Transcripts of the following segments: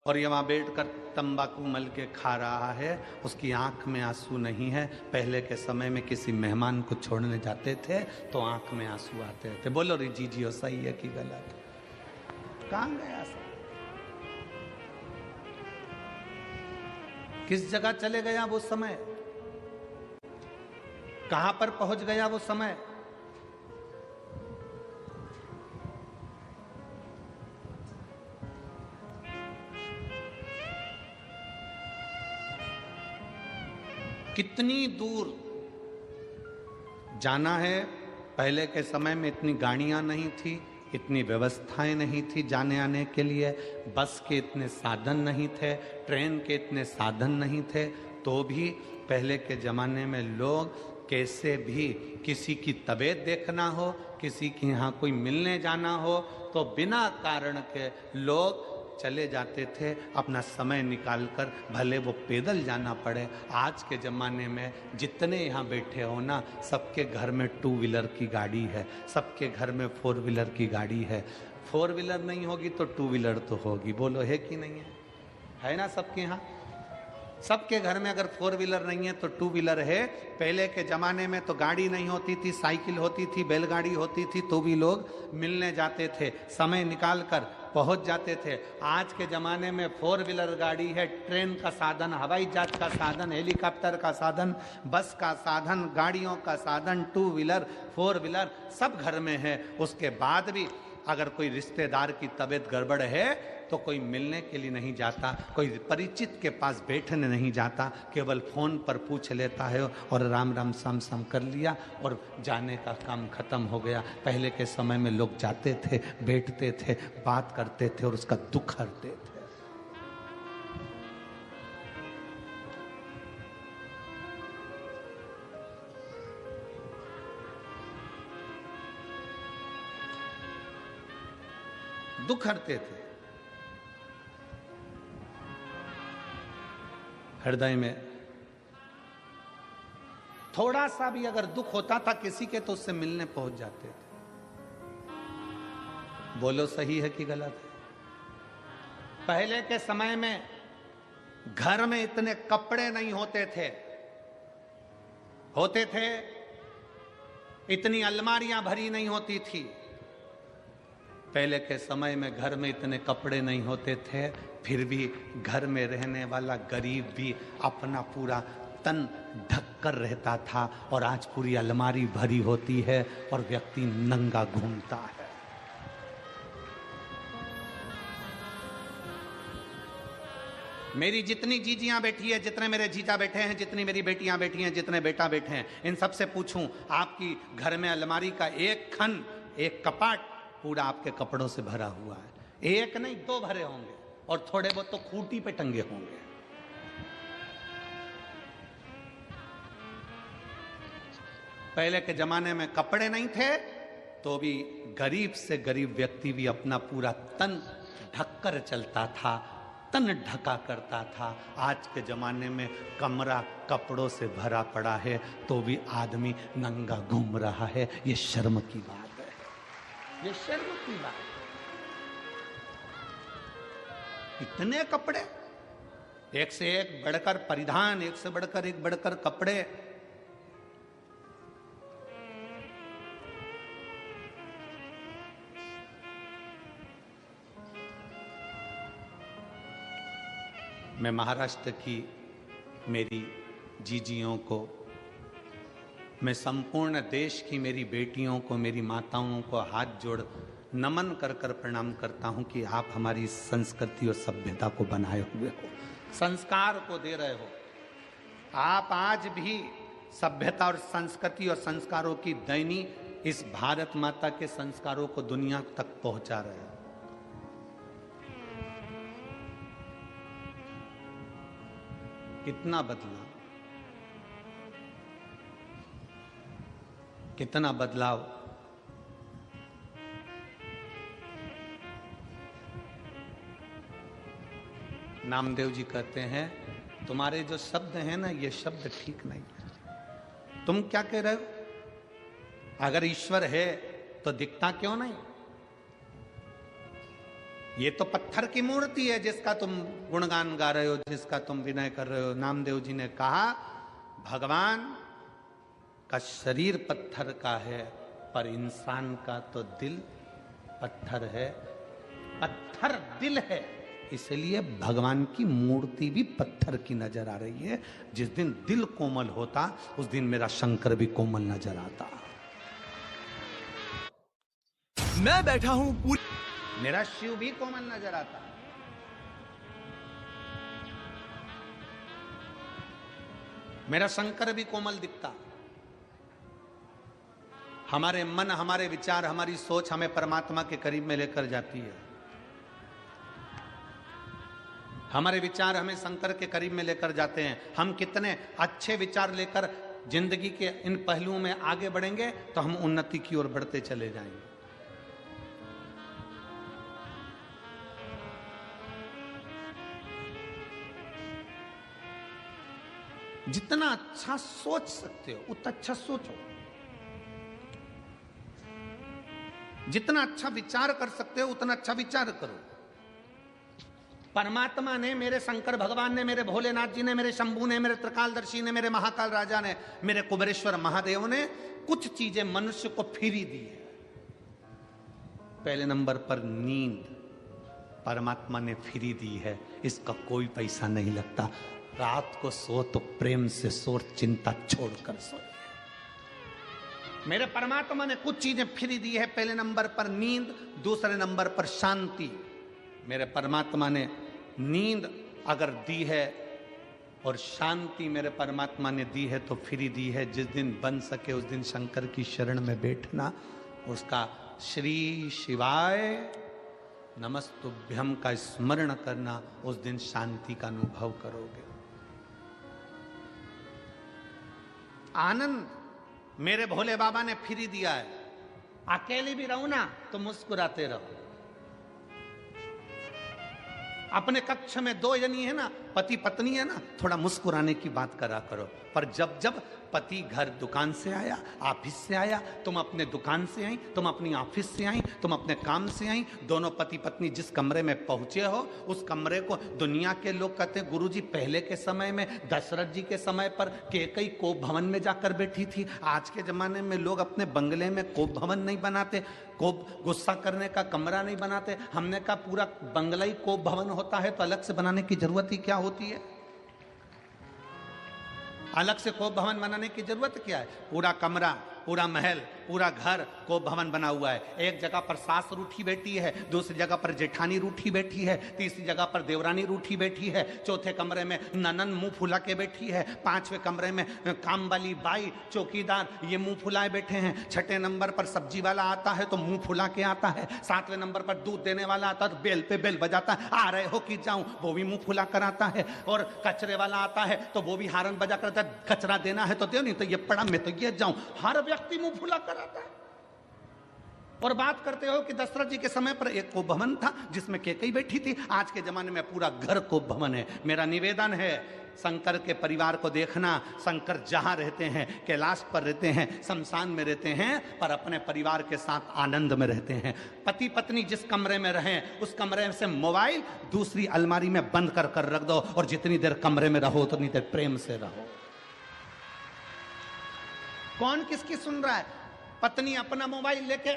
और ये वहां बैठकर तंबाकू मल के खा रहा है, उसकी आंख में आंसू नहीं है। पहले के समय में किसी मेहमान को छोड़ने जाते थे तो आंख में आंसू आते थे। बोलो रे जीजियो, सही है कि गलत? कहां गया सब? किस जगह चले गया वो समय? कहां पर पहुंच गया वो समय? कितनी दूर जाना है। पहले के समय में इतनी गाड़ियां नहीं थी, इतनी व्यवस्थाएं नहीं थी जाने आने के लिए, बस के इतने साधन नहीं थे, ट्रेन के इतने साधन नहीं थे, तो भी पहले के ज़माने में लोग कैसे भी किसी की तबीयत देखना हो, किसी के यहाँ कोई मिलने जाना हो, तो बिना कारण के लोग चले जाते थे अपना समय निकालकर, भले वो पैदल जाना पड़े। आज के ज़माने में जितने यहाँ बैठे हो ना, सबके घर में 2 व्हीलर की गाड़ी है, सबके घर में 4 व्हीलर की गाड़ी है। 4 व्हीलर नहीं होगी तो 2 व्हीलर तो होगी। बोलो है कि नहीं है ना सबके यहाँ? सबके घर में अगर 4 व्हीलर नहीं है तो 2 व्हीलर है। पहले के ज़माने में तो गाड़ी नहीं होती थी, साइकिल होती थी, बैलगाड़ी होती थी, तो भी लोग मिलने जाते थे, समय निकाल कर पहुंच जाते थे। आज के ज़माने में 4 व्हीलर गाड़ी है, ट्रेन का साधन, हवाई जहाज का साधन, हेलीकॉप्टर का साधन, बस का साधन, गाड़ियों का साधन, 2 व्हीलर 4 व्हीलर सब घर में है। उसके बाद भी अगर कोई रिश्तेदार की तबीयत गड़बड़ है तो कोई मिलने के लिए नहीं जाता, कोई परिचित के पास बैठने नहीं जाता, केवल फोन पर पूछ लेता है और राम राम साम साम कर लिया और जाने का काम खत्म हो गया। पहले के समय में लोग जाते थे, बैठते थे, बात करते थे और उसका दुख हरते थे। दुख हरते थे। हृदय में थोड़ा सा भी अगर दुख होता था किसी के तो उससे मिलने पहुंच जाते थे। बोलो सही है कि गलत है? पहले के समय में घर में इतने कपड़े नहीं होते थे, इतनी अलमारियां भरी नहीं होती थी। पहले के समय में घर में इतने कपड़े नहीं होते थे, फिर भी घर में रहने वाला गरीब भी अपना पूरा तन ढककर रहता था, और आज पूरी अलमारी भरी होती है और व्यक्ति नंगा घूमता है। मेरी जितनी जीजियां बैठी है, जितने मेरे जीजा बैठे हैं, जितनी मेरी बेटियां बैठी हैं, जितने बेटा बैठे हैं, इन सबसे पूछूं, आपकी घर में अलमारी का एक खन, एक कपाट पूरा आपके कपड़ों से भरा हुआ है? एक नहीं, 2 भरे होंगे, और थोड़े बहुत तो खूंटी पे टंगे होंगे। पहले के जमाने में कपड़े नहीं थे तो भी गरीब से गरीब व्यक्ति भी अपना पूरा तन ढककर चलता था, तन ढका करता था। आज के जमाने में कमरा कपड़ों से भरा पड़ा है तो भी आदमी नंगा घूम रहा है। ये शर्म की बात है, ये शर्म की बात है। इतने कपड़े, एक से एक बढ़कर परिधान, एक से बढ़कर एक बढ़कर कपड़े। मैं महाराष्ट्र की मेरी जीजियों को, मैं संपूर्ण देश की मेरी बेटियों को, मेरी माताओं को हाथ जोड़ नमन कर कर प्रणाम करता हूं कि आप हमारी संस्कृति और सभ्यता को बनाए हुए हो, संस्कार को दे रहे हो। आप आज भी सभ्यता और संस्कृति और संस्कारों की दैनी इस भारत माता के संस्कारों को दुनिया तक पहुंचा रहे हो। कितना बदलाव, कितना बदलाव। नामदेव जी कहते हैं तुम्हारे जो शब्द हैं ना, ये शब्द ठीक नहीं है। तुम क्या कह रहे हो? अगर ईश्वर है तो दिखता क्यों नहीं? ये तो पत्थर की मूर्ति है जिसका तुम गुणगान गा रहे हो, जिसका तुम विनय कर रहे हो। नामदेव जी ने कहा भगवान का शरीर पत्थर का है, पर इंसान का तो दिल पत्थर है, पत्थर दिल है, इसलिए भगवान की मूर्ति भी पत्थर की नजर आ रही है। जिस दिन दिल कोमल होता उस दिन मेरा शंकर भी कोमल नजर आता। मैं बैठा हूं पूरी, मेरा शिव भी कोमल नजर आता। मेरा शंकर भी कोमल दिखता। हमारे मन, हमारे विचार, हमारी सोच हमें परमात्मा के करीब में लेकर जाती है। हमारे विचार हमें शंकर के करीब में लेकर जाते हैं। हम कितने अच्छे विचार लेकर जिंदगी के इन पहलुओं में आगे बढ़ेंगे तो हम उन्नति की ओर बढ़ते चले जाएंगे। जितना अच्छा सोच सकते हो उतना अच्छा सोचो, जितना अच्छा विचार कर सकते हो उतना अच्छा विचार करो। परमात्मा ने, मेरे शंकर भगवान ने, मेरे भोलेनाथ जी ने, मेरे शंभू ने, मेरे त्रिकालदर्शी ने, मेरे महाकाल राजा ने, मेरे कुबेरेश्वर महादेव ने कुछ चीजें मनुष्य को फ्री दी है। पहले नंबर पर नींद परमात्मा ने फ्री दी है, इसका कोई पैसा नहीं लगता। रात को सो तो प्रेम से सो, चिंता छोड़कर सो। मेरे परमात्मा ने कुछ चीजें फ्री दी है। पहले नंबर पर नींद, दूसरे नंबर पर शांति। मेरे परमात्मा ने नींद अगर दी है और शांति मेरे परमात्मा ने दी है तो फ्री दी है। जिस दिन बन सके उस दिन शंकर की शरण में बैठना, उसका श्री शिवाय नमस्तुभ्यम का स्मरण करना, उस दिन शांति का अनुभव करोगे। आनंद मेरे भोले बाबा ने फ्री दिया है। अकेले भी रहो ना तो मुस्कुराते रहो। अपने कक्ष में दो जनी है ना, पति पत्नी है ना, थोड़ा मुस्कुराने की बात करा करो। पर जब जब पति घर दुकान से आया, ऑफिस से आया, तुम अपने दुकान से आई, तुम अपनी ऑफिस से आई, तुम अपने काम से आई, दोनों पति पत्नी जिस कमरे में पहुंचे हो उस कमरे को दुनिया के लोग कहते हैं गुरुजी पहले के समय में दशरथ जी के समय पर कैकेयी कोप भवन में जाकर बैठी थी। आज के जमाने में लोग अपने बंगले में कोप भवन नहीं बनाते, कोप गुस्सा करने का कमरा नहीं बनाते। हमने कहा पूरा बंगला ही कोप भवन होता है तो अलग से बनाने की जरूरत ही क्या होती है? अलग से कोप भवन बनाने की जरूरत क्या है? पूरा कमरा, पूरा महल, पूरा घर कोप भवन बना हुआ है। एक जगह पर सास रूठी बैठी है, दूसरी जगह पर जेठानी रूठी बैठी है, तीसरी जगह पर देवरानी रूठी बैठी है, चौथे कमरे में ननन मुंह फुला के बैठी है, पांचवें कमरे में काम वाली बाई चौकीदार ये मुंह फुलाए बैठे हैं, छठे नंबर पर सब्जी वाला आता है तो मुंह फुला के आता है, सातवें नंबर पर दूध देने वाला आता है तो बेल पे बेल बजाता है, आ रहे हो कि जाऊं, वो भी मुंह फुला कर आता है, और कचरे वाला आता है तो वो भी हारन बजा कर आता है, कचरा देना है तो दे, नहीं तो ये पड़ा मैं तो ये जाऊं। हर व्यक्ति मुंह फुला कर आता है। और बात करते हो कि दशरथ जी के समय पर एक कोप भवन था जिसमें कैकेयी बैठी थी। आज के जमाने में पूरा घर कोप भवन है। मेरा निवेदन है शंकर के परिवार को देखना। शंकर जहां रहते हैं, कैलाश पर रहते हैं, शमशान में रहते हैं, पर अपने परिवार के साथ आनंद में रहते हैं। पति पत्नी जिस कमरे में रहें उस कमरे से मोबाइल दूसरी अलमारी में बंद कर कर रख दो और जितनी देर कमरे में रहो उतनी देर प्रेम से रहो। कौन किसकी सुन रहा है? पत्नी अपना मोबाइल लेके,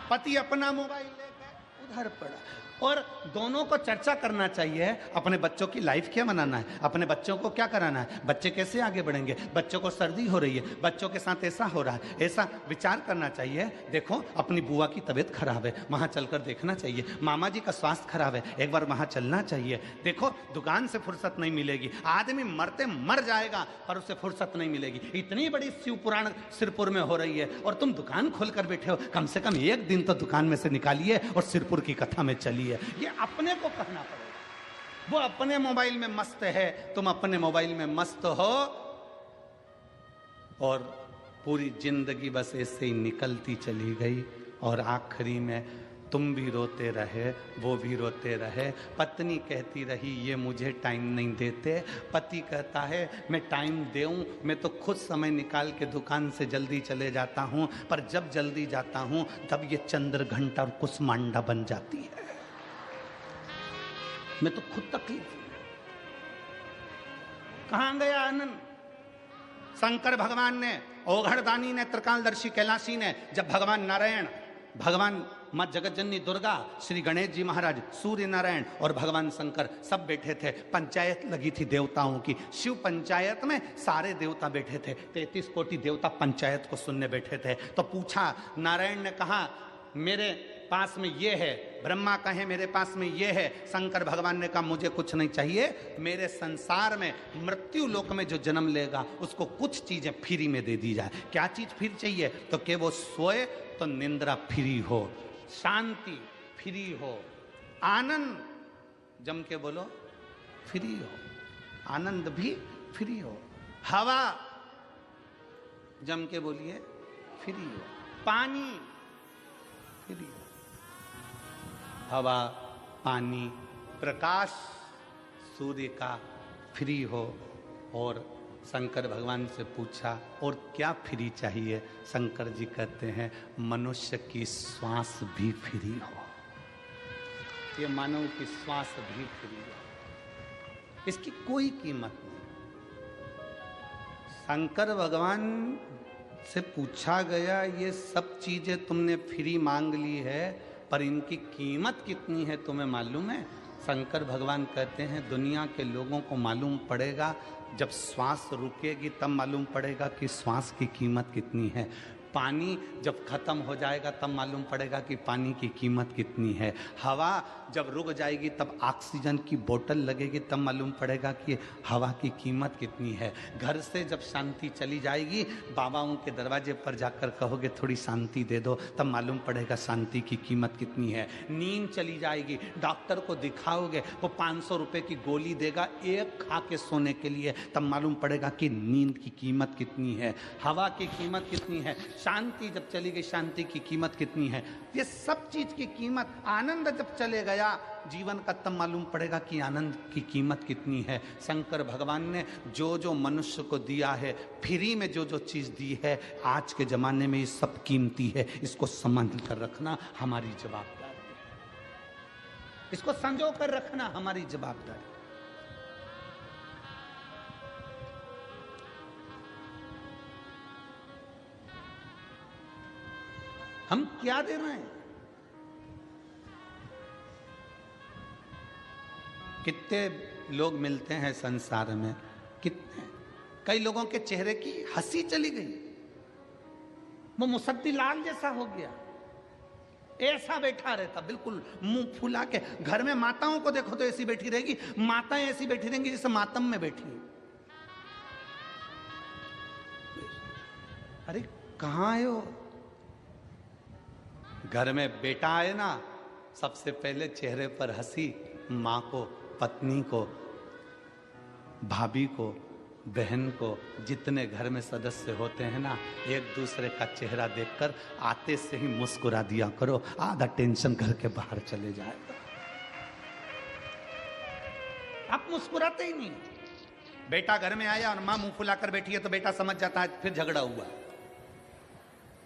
पति अपना मोबाइल लेके उधर पड़ा, और दोनों को चर्चा करना चाहिए अपने बच्चों की लाइफ क्या बनाना है, अपने बच्चों को क्या कराना है, बच्चे कैसे आगे बढ़ेंगे, बच्चों को सर्दी हो रही है, बच्चों के साथ ऐसा हो रहा है, ऐसा विचार करना चाहिए। देखो अपनी बुआ की तबीयत खराब है, वहां चलकर देखना चाहिए। मामा जी का स्वास्थ्य खराब है, एक बार वहां चलना चाहिए। देखो दुकान से फुर्सत नहीं मिलेगी, आदमी मरते मर जाएगा पर उसे फुर्सत नहीं मिलेगी। इतनी बड़ी शिव पुराण सिरपुर में हो रही है और तुम दुकान खोलकर बैठे हो। कम से कम एक दिन तो दुकान में से निकालिए और सिरपुर की कथा में चलिए। ये अपने को कहना पड़ेगा। वो अपने मोबाइल में मस्त है, तुम अपने मोबाइल में मस्त हो, और पूरी जिंदगी बस ऐसे ही निकलती चली गई और आखिरी में तुम भी रोते रहे, वो भी रोते रहे। पत्नी कहती रही ये मुझे टाइम नहीं देते। पति कहता है मैं टाइम दूं, मैं तो खुद समय निकाल के दुकान से जल्दी चले जाता हूं, पर जब जल्दी जाता हूं तब ये चंद्रघंटा और कुसमांडा बन जाती है। मैं तो खुद तकलीफ। कहां गया आनंद? शंकर भगवान ने, ओघड़दानी ने, त्रिकालदर्शी कैलाशी ने, जब भगवान नारायण, भगवान मां जगतजननी दुर्गा, श्री गणेश जी महाराज, सूर्य नारायण और भगवान शंकर सब बैठे थे। पंचायत लगी थी देवताओं की। शिव पंचायत में सारे देवता बैठे थे। 33 कोटि देवता पंचायत को सुनने बैठे थे। तो पूछा, नारायण ने कहा मेरे पास में ये है, ब्रह्मा कहे मेरे पास में ये है, शंकर भगवान ने कहा मुझे कुछ नहीं चाहिए, मेरे संसार में मृत्यु लोक में जो जन्म लेगा उसको कुछ चीजें फ्री में दे दी जाए। क्या चीज फ्री चाहिए? तो कि वो सोए तो निंद्रा फ्री हो, शांति फ्री हो, आनंद, जम के बोलो, फ्री हो, आनंद भी फ्री हो, हवा, जम के बोलिए, फ्री हो, पानी फ्री हो, हवा, पानी, प्रकाश सूर्य का फ्री हो। और शंकर भगवान से पूछा और क्या फ्री चाहिए? शंकर जी कहते हैं मनुष्य की श्वास भी फ्री हो, ये मानव की श्वास भी फ्री हो, इसकी कोई कीमत नहीं। शंकर भगवान से पूछा गया ये सब चीजें तुमने फ्री मांग ली है, पर इनकी कीमत कितनी है तुम्हें मालूम है? शंकर भगवान कहते हैं दुनिया के लोगों को मालूम पड़ेगा जब श्वास रुकेगी, तब मालूम पड़ेगा कि श्वास की कीमत कितनी है। पानी जब खत्म हो जाएगा तब मालूम पड़ेगा कि पानी की कीमत कितनी है। हवा जब रुक जाएगी तब ऑक्सीजन की बोतल लगेगी, तब मालूम पड़ेगा कि हवा की कीमत कितनी है। घर से जब शांति चली जाएगी, बाबाओं के दरवाजे पर जाकर कहोगे थोड़ी शांति दे दो, तब मालूम पड़ेगा शांति की कीमत कितनी है। नींद चली जाएगी, डॉक्टर को दिखाओगे, वो 500 रुपए की गोली देगा एक खा के सोने के लिए, तब मालूम पड़ेगा कि नींद की कीमत कितनी है, हवा की कीमत कितनी है। शांति जब चली गई, शांति की कीमत कितनी है। ये सब चीज की कीमत, आनंद जब चले गया जीवन का, तब मालूम पड़ेगा कि आनंद की कीमत कितनी है। शंकर भगवान ने जो जो मनुष्य को दिया है, फ्री में जो जो चीज दी है, आज के जमाने में ये सब कीमती है, इसको संभाल कर रखना हमारी जवाबदारी है, इसको संजो कर रखना हमारी जवाबदारी। हम क्या दे रहे हैं? कितने लोग मिलते हैं संसार में, कितने, कई लोगों के चेहरे की हंसी चली गई, वो मुसद्दी लाल जैसा हो गया, ऐसा बैठा रहता बिल्कुल मुंह फुला के। घर में माताओं को देखो तो ऐसी बैठी रहेगी, माताएं ऐसी बैठी रहेंगी जैसे मातम में बैठी है। अरे कहां आए हो? घर में बेटा आए ना, सबसे पहले चेहरे पर हंसी, माँ को, पत्नी को, भाभी को, बहन को, जितने घर में सदस्य होते हैं ना, एक दूसरे का चेहरा देखकर आते से ही मुस्कुरा दिया करो, आधा टेंशन करके बाहर चले जाएगा। आप मुस्कुराते ही नहीं। बेटा घर में आया और माँ मुंह फुलाकर बैठी है तो बेटा समझ जाता है फिर झगड़ा हुआ।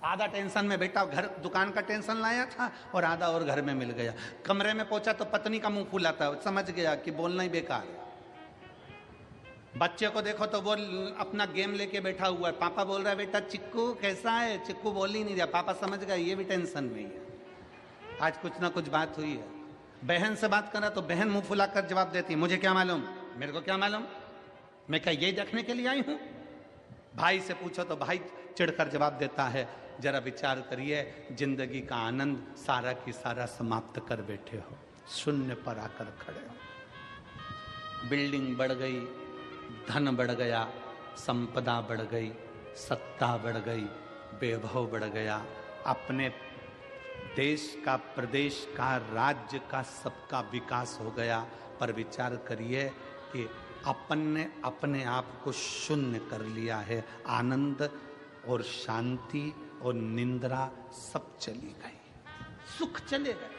आधा टेंशन में बेटा घर दुकान का टेंशन लाया था और आधा और घर में मिल गया। कमरे में पहुंचा तो पत्नी का मुंह फुलाता है, समझ गया कि बोलना ही बेकार है। बच्चे को देखो तो वो अपना गेम लेके बैठा हुआ है, पापा बोल रहा है बेटा चिक्कू कैसा है, चिक्कू बोल ही नहीं रहा, पापा समझ गया ये भी टेंशन में ही है, आज कुछ ना कुछ बात हुई है। बहन से बात करा तो बहन मुंह फुलाकर जवाब देती है मुझे क्या मालूम, मेरे को क्या मालूम, मैं क्या यही देखने के लिए आई हूं। भाई से पूछो तो भाई चिढ़कर जवाब देता है। जरा विचार करिए, जिंदगी का आनंद सारा की सारा समाप्त कर बैठे हो, शून्य पर आकर खड़े हो। बिल्डिंग बढ़ गई, धन बढ़ गया, संपदा बढ़ गई, सत्ता बढ़ गई, वैभव बढ़ गया, अपने देश का, प्रदेश का, राज्य का, सबका विकास हो गया। पर विचार करिए कि अपन ने अपने आप को शून्य कर लिया है। आनंद और शांति और निंद्रा सब चली गई, सुख चले गए।